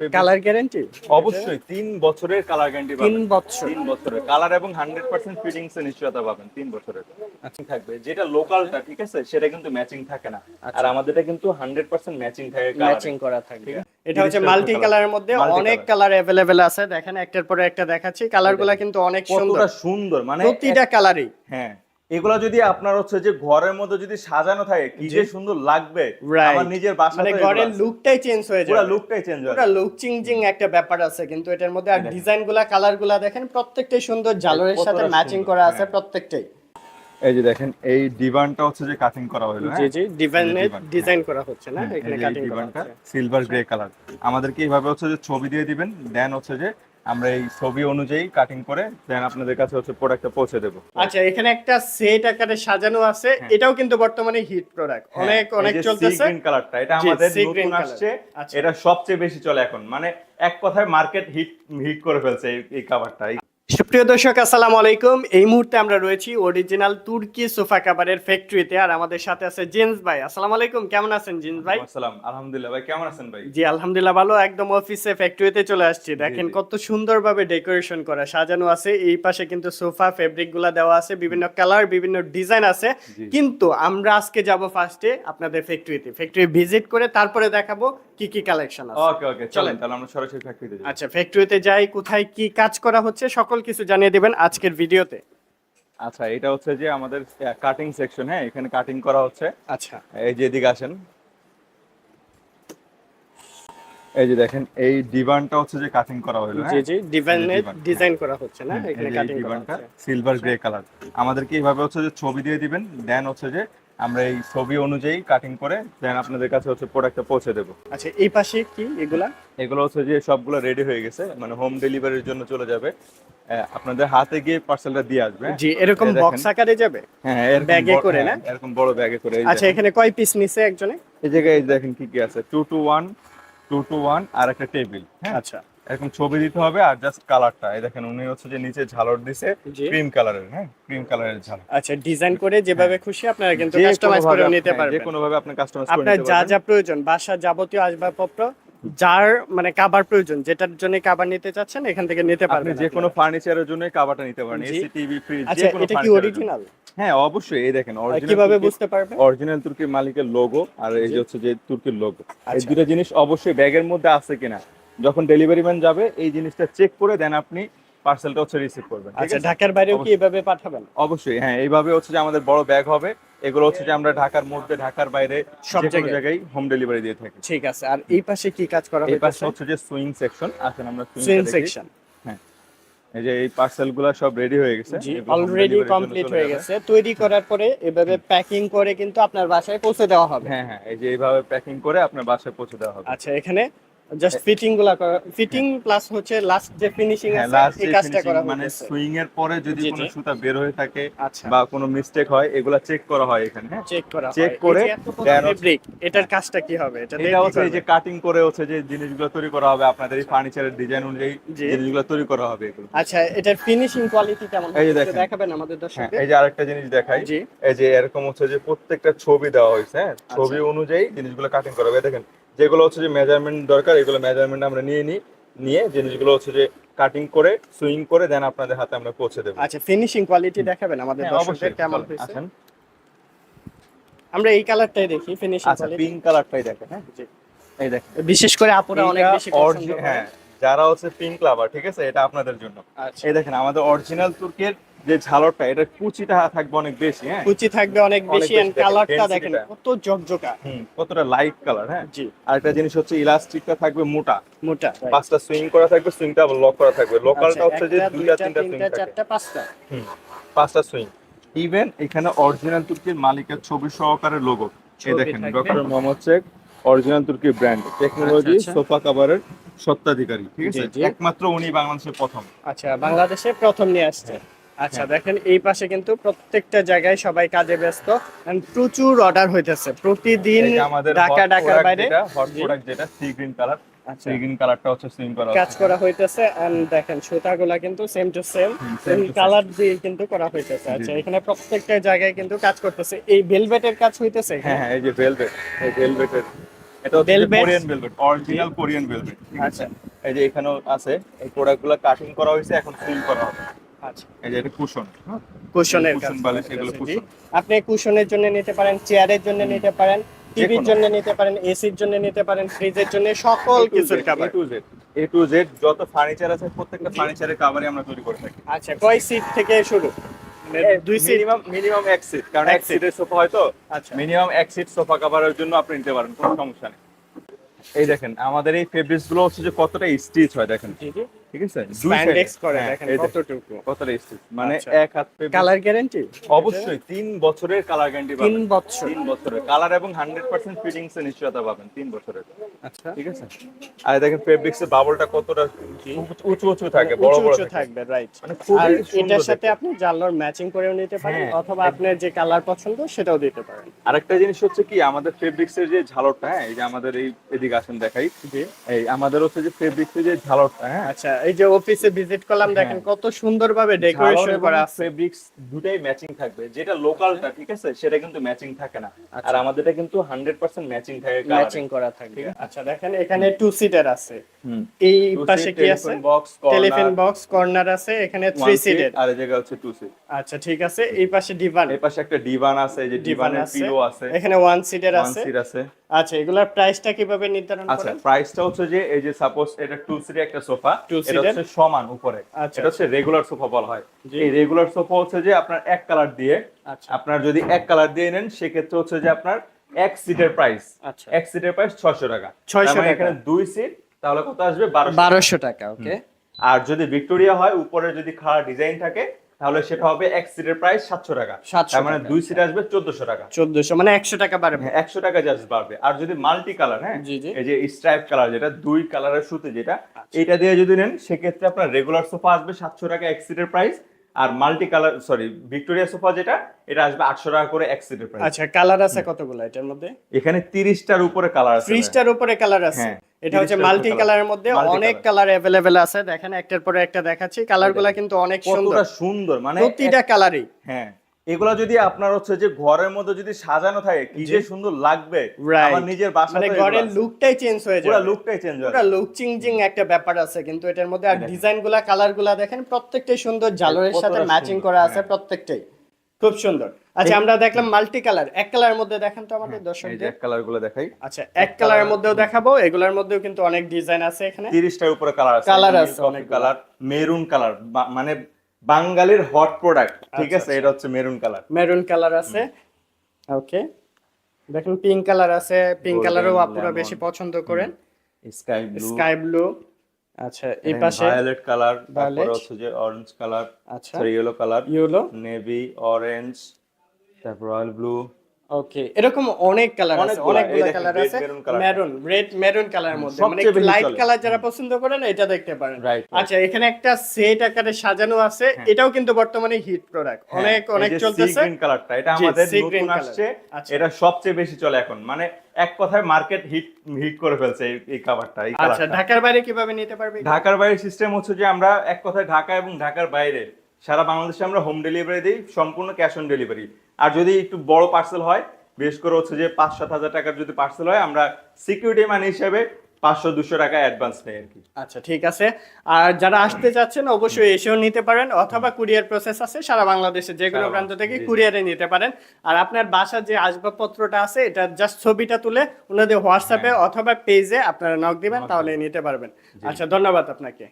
Colour guarantee? অবশ্যই 3 বছরের colour guarantee পাবেন। 3 বছর? 3 বছরের কালার এবং 100% ফিটিংস এর নিশ্চয়তা পাবেন 3 বছরের। আচ্ছা থাকবে যেটা লোকালটা ঠিক আছে সেটা কিন্তু ম্যাচিং থাকে না, আর আমাদেরটা কিন্তু 100% ম্যাচিং থাকে, ম্যাচিং করা থাকবে। ঠিক আছে? এটা হচ্ছে মাল্টি কালারের মধ্যে অনেক কালার अवेलेबल আছে। দেখেন একটার পরে একটা দেখাচ্ছি, কালারগুলো কিন্তু অনেক সুন্দর, কতটা সুন্দর মানে প্রতিটা কালারই। হ্যাঁ, এগুলা যদি আপনার হচ্ছে যে ঘরের মধ্যে যদি সাজানো থাকে কি যে সুন্দর লাগবে। আমার নিজের বাসাতে মানে ঘরের লুকটাই চেঞ্জ হয়ে যাবে, পুরো লুকটাই চেঞ্জ হয়ে পুরো লুক চেঞ্জিং একটা ব্যাপার আছে কিন্তু এটার মধ্যে। আর ডিজাইনগুলা কালারগুলা দেখেন প্রত্যেকটাই সুন্দর, ঝালরের সাথে ম্যাচিং করা আছে প্রত্যেকটাই। এই যে দেখেন এই ডিভানটা হচ্ছে যে কাটিং করা হলো, জি জি, ডিভানের ডিজাইন করা হচ্ছে না, এখানে কাটিং করা ডিভানটা হচ্ছে সিলভার গ্রে কালার। আমাদেরকে এইভাবে হচ্ছে যে ছবি দিয়ে দিবেন, দেন হচ্ছে যে আমরা এই ছবি অনুযায়ী কাটিং করে দেন আপনাদের কাছে হচ্ছে প্রোডাক্টটা পৌঁছে দেব। আচ্ছা, এখানে একটা সেট আকারে সাজানো আছে, এটাও কিন্তু বর্তমানে হিট প্রোডাক্ট, অনেক অনেক চলতেছে। গ্রিন কালারটা এটা আমাদের নতুন আসছে, এটা সবচেয়ে বেশি চলে এখন, মানে এক কথায় মার্কেট হিট হিট করে ফেলছে এই কভারটা। সুপ্রিয় দর্শক আসসালামু আলাইকুম। এই মুহূর্তে আমরা রয়েছি অরিজিনাল তুর্কি সোফা কাভারের ফ্যাক্টরিতে, আর আমাদের সাথে আছে জেন্স ভাই। আসসালামু আলাইকুম, কেমন আছেন জেন্স ভাই? আসসালাম, আলহামদুলিল্লাহ ভাই, কেমন আছেন ভাই? জি আলহামদুলিল্লাহ ভালো, একদম অফিসে ফ্যাক্টরিতে চলে আসছি। দেখেন কত সুন্দরভাবে ডেকোরেশন করা সাজানো আছে। এই পাশে কিন্তু সোফা ফেব্রিক গুলা দেওয়া আছে, বিভিন্ন কালার বিভিন্ন ডিজাইন আছে। কিন্তু আমরা আজকে যাব ফার্স্টে আপনাদের ফ্যাক্টরিতে, ফ্যাক্টরি ভিজিট করে তারপরে দেখাবো কি কি কালেকশন আছে। ওকে ওকে চলেন তাহলে আমরা সরাসরি ফ্যাক্টরিতে যাই। আচ্ছা ফ্যাক্টরিতে যাই, কোথায় কি কাজ করা হচ্ছে সকল কিছু জানিয়ে দিবেন আজকের ভিডিওতে। আচ্ছা এটা হচ্ছে যে আমাদের কাটিং সেকশন, হ্যাঁ এখানে কাটিং করা হচ্ছে। আচ্ছা এই যে এদিকে আসেন, এই যে দেখেন এই ডিভানটা হচ্ছে যে কাটিং করা হলো। জি জি, ডিভানের ডিজাইন করা হচ্ছে না, এখানে কাটিং করা ডিভানটা হচ্ছে সিলভার গ্রে কালার। আমাদেরকে এইভাবে হচ্ছে যে ছবি দিয়ে দিবেন, দেন হচ্ছে যে আমরা এই ছবি অনুযায়ী কাটিং করে দেন আপনাদের কাছে হচ্ছে প্রোডাক্টটা পৌঁছে দেব। আচ্ছা এই পাশে কি এগুলা? এগুলো হচ্ছে যে সবগুলো রেডি হয়ে গেছে, মানে হোম ডেলিভারির জন্য চলে যাবে। আপনাদের হাতে গিয়ে পার্সেলটা দিয়ে আসবে। জি এরকম বক্স আকারে যাবে? হ্যাঁ ব্যাগে করে না? এরকম বড় ব্যাগে করে। আচ্ছা এখানে কয় পিস নিছে একজনে? এই জায়গায় দেখেন কি কি আছে, 2 to 1 2 to 1 আর একটা টেবিল। হ্যাঁ আচ্ছা এরকম ছবি দিতে হবে, আর জাস্ট কালারটা এই দেখেন উনি হচ্ছে যে নিচে ঝালর দিছে ক্রিম কালারের। হ্যাঁ ক্রিম কালারের ঝালর। আচ্ছা ডিজাইন করে যেভাবে খুশি আপনারা কিন্তু কাস্টমাইজ করে নিতে পারবেন, যে কোনো ভাবে আপনি কাস্টমাইজ করে নিতে আপনার পারবেন। যা যা প্রয়োজন বাসা যাবতীয় আসবাবপত্র, যার মানে কভার প্রয়োজন, যেটার জন্য কভার নিতে চাচ্ছেন এখান থেকে নিতে আপনি পারবেন। যে কোনো ফার্নিচারের জন্য কভারটা নিতে পারেন, এসি টিভি ফ্রিজ যে আচ্ছা কোনো এটা কি ফার্নিচার। অরিজিনাল? হ্যাঁ অবশ্যই, এই দেখেন অরিজিনাল। কিভাবে বুঝতে পারবেন? অরিজিনাল তুর্কির মালিকের লোগো আর এই যে হচ্ছে যে তুর্কির লোগো, এই আচ্ছা। দুটো জিনিস অবশ্যই ব্যাগের মধ্যে আছে কিনা যখন ডেলিভারি ম্যান যাবে এই জিনিসটা চেক করে দেন আপনি পার্সেলটা হচ্ছে রিসিভ করবেন। আচ্ছা ঢাকার বাইরেও কি এভাবে পাঠাবেন? অবশ্যই হ্যাঁ, এইভাবে হচ্ছে যে আমাদের বড় ব্যাগ হবে। এগুলো হচ্ছে যে আমরা ঢাকার মধ্যে ঢাকার বাইরে সব যে কোনো জায়গায় হোম ডেলিভারি দিয়ে থাকি। ঠিক আছে। আর এই পাশে কি কাজ করা এই পাশে হয়েছে? হচ্ছে যে সুইং সেকশন। আসেন আমরা সুইং সেকশন। হ্যাঁ এই যে এই পার্সেলগুলো সব রেডি হয়ে গেছে, জি অলরেডি কমপ্লিট হয়ে গেছে। তৈরি করার পরে এভাবে প্যাকিং করে কিন্তু আপনার বাসায় পৌঁছে দেওয়া হবে। হ্যাঁ হ্যাঁ এই যে এইভাবে প্যাকিং করে আপনার বাসায় পৌঁছে দেওয়া হবে। আচ্ছা এখানে জাস্ট ফিটিং গুলা করা, ফিটিং প্লাস হচ্ছে লাস্ট যে ফিনিশিং আছে এই কাজটা করা হচ্ছে। মানে সুইং এর পরে যদি কোনো সুতা বের হয়ে থাকে আচ্ছা বা কোনো মিস্টেক হয় এগুলা চেক করা হয় এখানে। হ্যাঁ চেক করা হয়, চেক করে ফেব্রিক এটার কাজটা কি হবে? এটা হচ্ছে এই যে কাটিং করে হচ্ছে যে জিনিসগুলো তৈরি করা হবে আপনাদের এই ফার্নিচারের ডিজাইন অনুযায়ী জিনিসগুলো তৈরি করা হবে এগুলো। আচ্ছা এটার ফিনিশিং কোয়ালিটি কেমন এই যে হবে দেখেন, দেখাবেন আমাদের দর্শকদের? এই যে আরেকটা জিনিস দেখাই, এই যে এরকম হচ্ছে যে প্রত্যেকটা ছবি দেওয়া হয়েছে। হ্যাঁ ছবি অনুযায়ী জিনিসগুলো কাটিং করা হবে। দেখেন যেগুলো হচ্ছে যে মেজারমেন্ট দরকার এগুলো মেজারমেন্ট আমরা নিয়ে জিনিসগুলো হচ্ছে যে কাটিং করে সুইং করে দেন আপনাদের হাতে আমরা পৌঁছে দেব। আচ্ছা ফিনিশিং কোয়ালিটি দেখাবেন আমাদের দর্শকদের কেমন হয়েছে? আমরা এই কালারটাই দেখি ফিনিশিং আচ্ছা কোয়ালিটি। পিঙ্ক কালারটাই দেখেন। হ্যাঁ এই দেখেন বিশেষ করে আপুরা অনেক বেশি পছন্দ করে। হ্যাঁ যারা হচ্ছে পিঙ্ক লাভার ঠিক আছে, এটা আপনাদের জন্য। এই দেখেন আমাদের অরিজিনাল তুর্কির যে ঝালরটা এটা কুচিটা থাকবে অনেক বেশি। হ্যাঁ কুচি থাকবে অনেক বেশি, এন্ড কালারটা দেখেন কত জকজকা, কতটা লাইট কালার। হ্যাঁ জি আরেকটা জিনিস হচ্ছে ইলাস্টিকটা থাকবে মোটা মোটা, পাঁচটা সুইং করা থাকবে, সুইংটা আবার লক করা থাকবে। লোকালটা হচ্ছে যে দুইটা তিনটা সুইং থাকে, চারটা পাঁচটা পাঁচটা সুইং। ইভেন এখানে অরিজিনাল তুর্কির মালিকের ছবি সহকারে লোগো। এই দেখেন ডক্টর মোহাম্মদ শেখ, অরিজিনাল তুর্কি ব্র্যান্ড টেকনোলজি সোফা কভারের স্বত্বাধিকারী। ঠিক আছে, একমাত্র উনি বাংলাদেশের প্রথম। আচ্ছা বাংলাদেশে প্রথম নিয়ে আসছে। আচ্ছা দেখেন এই পাশে কিন্তু প্রত্যেকটা জায়গায় সবাই কাজে ব্যস্ত, এন্ড প্রচুর অর্ডার হইতেছে প্রতিদিন ঢাকার বাইরে। হট প্রোডাক্ট যেটা sea green colour, sea green কালারটা হচ্ছে সুইং করা কাজ করা হইতেছে, এন্ড দেখেন সুতাগুলা কিন্তু সেম টু সেম কালার দিয়ে কিন্তু করা হইতেছে। আচ্ছা এখানে প্রত্যেকটা জায়গায় কিন্তু কাজ করতেছে। এই ভেলভেটের কাজ হইতেছে। হ্যাঁ হ্যাঁ এই যে ভেলভেট, এই ভেলভেটের এটা হচ্ছে Velvet? Korean velvet, original Korean velvet. আচ্ছা এই যে এখানেও আছে, এই প্রোডাক্টগুলো কাটিং করা হয়েছে, এখন সিল করা হবে। আচ্ছা এই যে এটা কুশন, কুশনের কুশন কাজ বালিশ, করা এগুলো হয়েছে, জি। কুশন। আপনি কুশনের জন্য নিতে পারেন, চেয়ারের জন্য নিতে পারেন, টিভির যেকোনো। জন্য নিতে পারেন, এসির জন্য নিতে পারেন, ফ্রিজের জন্য, সকল কিছুর কভার। এ টু জেড যত ফার্নিচার আছে প্রত্যেকটা ফার্নিচারের কভারই আমরা তৈরি করে থাকি। আচ্ছা কয় সিট থেকে শুরু? দুই সিট? মিনিমাম এক সিট, কারণ এক এক seat। সিটের সোফা হয়তো, আচ্ছা মিনিমাম এক সিট সোফা কভারের জন্য আপনি নিতে পারেন, কোনো সমস্যা নেই। এই দেখেন আমাদের এই ফেব্রিক্স গুলো হচ্ছে যে কতটা স্টিচ হয় দেখেন, জি জি ঠিক আছে, স্প্যান্ডেক্স করে হ্যাঁ, দেখেন এই দেখেন, কতটুকু। কতটা স্টিচ, মানে আচ্ছা। এক হাত fabrics। Colour guarantee? অবশ্যই 3 বছরের কালার গ্যারান্টি 3 পাবেন। বছর? 3 বছরের কালার এবং 100% ফিটিংস এর নিশ্চয়তা পাবেন 3 বছরের। আচ্ছা ঠিক আছে, আর দেখেন ফেব্রিক্স এর বাবলটা কতটা উঁচু উঁচু থাকে, বড় উঁচু বড় উঁচু থাকে। থাকবে, রাইট। মানে খুবই আর সুন্দর এটার সাথে দেখতে। আপনি জানলার ম্যাচিং করেও নিতে পারেন, হ্যাঁ, অথবা আপনার যে কালার পছন্দ সেটাও দিতে পারেন। আরেকটা জিনিস হচ্ছে কি, আমাদের ফেব্রিক্স এর যে ঝালরটা, হ্যাঁ এই যে আমাদের এই এদিকে আসেন দেখাই, জি এই আমাদের হচ্ছে যে ফেব্রিক্স এর যে ঝালরটা, হ্যাঁ আচ্ছা, এই যে অফিসে ভিজিট করলাম, দেখেন কত সুন্দরভাবে ডেকোরেশন করা আছে। ফেব্রিক্স দুটাই ম্যাচিং থাকবে, যেটা লোকালটা ঠিক আছে সেটা কিন্তু ম্যাচিং থাকে না, আচ্ছা। আর আমাদেরটা কিন্তু 100% ম্যাচিং থাকে, ম্যাচিং করা থাকবে। আচ্ছা দেখেন এখানে 2 সিটার আছে, হুম, এই পাশে কি আছে? বক্স, টেলিফোন বক্স, কর্নার আছে, এখানে 3 সিটের। আর এই জায়গা হচ্ছে 2 সিট। আচ্ছা ঠিক আছে, এই পাশে ডিভান, এই পাশে একটা ডিভান আছে, এই যে ডিভান ডিভানের আছে, পিলো আছে, এখানে 1 সিটের 1 আছে। সিট আছে। আচ্ছা এগুলার প্রাইসটা কিভাবে নির্ধারণ আচ্ছা করেন? প্রাইসটা হচ্ছে যে এই যে সাপোজ এটা 2 সিটের একটা সোফা, Two এটা seater? হচ্ছে সমান উপরে, আচ্ছা, এটা হচ্ছে রেগুলার সোফা বলা হয়। জি। এই রেগুলার সোফা হচ্ছে যে আপনার এক কালার দিয়ে, আচ্ছা আপনার যদি এক কালার দিয়ে নেন সেক্ষেত্রে হচ্ছে যে আপনার এক সিটের প্রাইস, আচ্ছা এক সিটের প্রাইস 600 টাকা। 600 তার মানে টাকা। এখানে 2 সিট, তাহলে কত আসবে? 1200। 1200 টাকা, ওকে। আর যদি ভিক্টোরিয়া হয়, উপরে যদি খাড়া ডিজাইন থাকে, তাহলে সেটা হবে এক সিটের প্রাইস 700 টাকা। 700 তার মানে টাকা, 2 সিট আসবে 1400 টাকা। 1400 মানে 100 টাকা বাড়বে। হ্যাঁ, 100 টাকা জাস্ট বাড়বে। আর যদি মাল্টি কালার, হ্যাঁ জি, জি। এই যে স্ট্রাইপ কালার, যেটা দুই কালারের সুতে, যেটা এটা দিয়ে যদি নেন সেক্ষেত্রে আপনার রেগুলার সোফা আসবে 700 টাকা এক সিটের প্রাইস, আর multi colour sorry Victoria sofa যেটা, এটা আসবে 800 টাকা করে এক সিটের প্রাইস। আচ্ছা কালার আছে কতগুলো এটার মধ্যে? এখানে 30টার উপরে কালার আছে। 30টার উপরে কালার আছে। হ্যাঁ, এটা হচ্ছে 30টার মাল্টি উপরে কালারের মধ্যে Multi অনেক color। কালার अवेलेबल আছে, দেখেন একটার পরে একটা দেখাচ্ছি, কালারগুলো কিন্তু অনেক সুন্দর, কতটা সুন্দর, মানে প্রতিটা কালারই। হ্যাঁ, এগুলা যদি আপনার হচ্ছে যে ঘরের মধ্যে যদি সাজানো থাকে কি যে সুন্দর লাগবে। Right. আমার নিজের বাসায় মানে ঘরের লুকটাই চেঞ্জ হয়ে পুরো যাবে, লুকটাই চেঞ্জ পুরো হয়। লুক চিংজিং একটা ব্যাপার আছে কিন্তু এটার মধ্যে। আর দেখেন। ডিজাইনগুলা, কালারগুলা দেখেন প্রত্যেকটাই সুন্দর, ঝালরের সাথে কতটা ম্যাচিং সুন্দর, করা আছে হ্যাঁ। প্রত্যেকটাই, খুব সুন্দর। আচ্ছা আমরা দেখলাম মাল্টি কালার, এক কালারের মধ্যে দেখেন তো আমাদের এই যে দর্শকদের। কালার গুলো দেখাই, আচ্ছা এক কালারের মধ্যেও দেখাবো, এগুলোর মধ্যেও কিন্তু অনেক ডিজাইন আছে এখানে। 30টার উপরে কালার আছে। Colour আছে অনেক অনেকগুলো। কালার, মেরুন কালার, মানে বাঙালির হট প্রোডাক্ট, ঠিক আচ্ছা, আছে, এটা হচ্ছে মেরুন কালার। মেরুন কালার আছে, ওকে। দেখেন পিঙ্ক কালার আছে, পিঙ্ক Golden, কালারও আপনারা lemon। বেশি পছন্দ করেন। স্কাই ব্লু, স্কাই ব্লু, আচ্ছা এই পাশে ভায়োলেট কালার, তারপরে violet। হচ্ছে যে অরেঞ্জ কালার, আচ্ছা sorry yellow colour, yellow, navy, orange, তারপর রয়্যাল ব্লু। ওকে। এরকম অনেক কালার আছে, অনেকগুলা, এই অনেকগুলো দেখেন, কালার red আছে। maroon colour। Maroon, red maroon কালারের মধ্যে, মানে সবচেয়ে একটু বেশি লাইট চলে। কালার যারা পছন্দ করেন এটা দেখতে পারেন। Right, right। আচ্ছা এখানে একটা সেট আকারে সাজানো আছে, এটাও কিন্তু বর্তমানে হিট প্রোডাক্ট, অনেক অনেক চলতেছে। গ্রিন কালারটা, এটা জি, আমাদের sea green নতুন colour। আসছে, আচ্ছা। এটা সবচেয়ে বেশি চলে এখন, মানে এক কথায় মার্কেট হিট হিট করে ফেলছে এই কাভারটা, এই আচ্ছা কালারটা। ঢাকার বাইরে কিভাবে নিতে পারবে? ঢাকার বাইরে সিস্টেম হচ্ছে যে আমরা এক কথায় ঢাকা এবং ঢাকার বাইরে সারা বাংলাদেশে আমরা হোম ডেলিভারি দিই, সম্পূর্ণ ক্যাশ অন ডেলিভারি। আর যদি একটু বড় পার্সেল হয়, বিশেষ করে হচ্ছে যে 5-7 হাজার টাকার যদি পার্সেল হয়, আমরা সিকিউরিটি মানি হিসেবে 500-200 টাকা অ্যাডভান্স নেই আর কি। আচ্ছা ঠিক আছে। আর যারা আসতে চাচ্ছেন অবশ্যই এসেও নিতে পারেন, অথবা কুরিয়ার প্রসেস আছে সারা বাংলাদেশে, যে কোনো সারা প্রান্ত থেকে জি। কুরিয়ারে নিতে পারেন। আর আপনার বাসার যে আসবাবপত্রটা আছে এটা জাস্ট ছবিটা তুলে ওনাদের হোয়াটসঅ্যাপে অথবা পেজে আপনারা নক দিবেন, তাহলে নিতে পারবেন। আচ্ছা ধন্যবাদ আপনাকে।